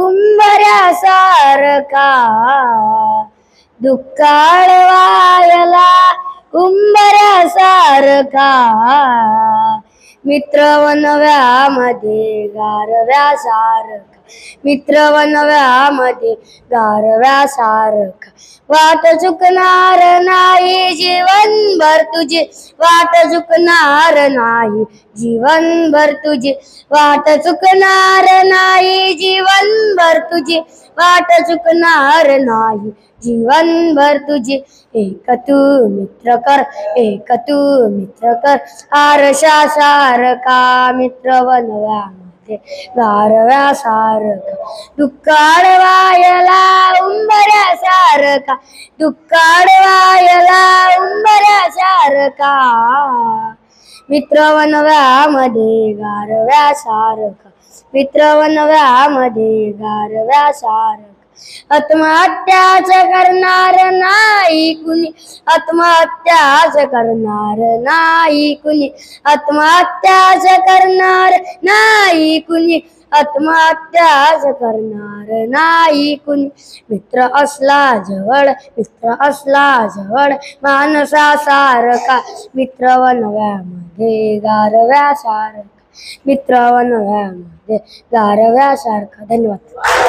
उंबऱ्यासारखा दुःखाळ वायला उंबऱ्यासारखा मित्र वनव्यामध्ये गारव्यासारखा मित्र वनव्यामध्ये गारव्यासारखा वाट चुकणार नाही जीवनभर तुझी वाट चुकणार नाही जीवनभर तुझी वाट चुकणार नाही जीवनभर तुझी वाट चुकणार नाही जीवनभर तुझी एक तू मित्र कर एक तू मित्र कर आरशासारखा मित्र वनव्यामध्ये गारव्यासारखा दुःखाळ वायला उंबऱ्यासारखा दुःखाळ वायला उंबऱ्यासारखा मित्र वनव्यामध्ये गारव्यासारखा मित्र वनव्यामध्ये गारव्यासारखा आत्महत्याच करणार नाही कुणी आत्महत्याच करणार नाही कुणी आत्महत्याच करणार नाही कुणी आत्महत्याच करणार नाही कुणी मित्र असला जवळ माणसासारखा मित्र वनव्यामध्ये गारव्यासारखा मित्र वनव्यामध्ये गारव्यासारखा. धन्यवाद.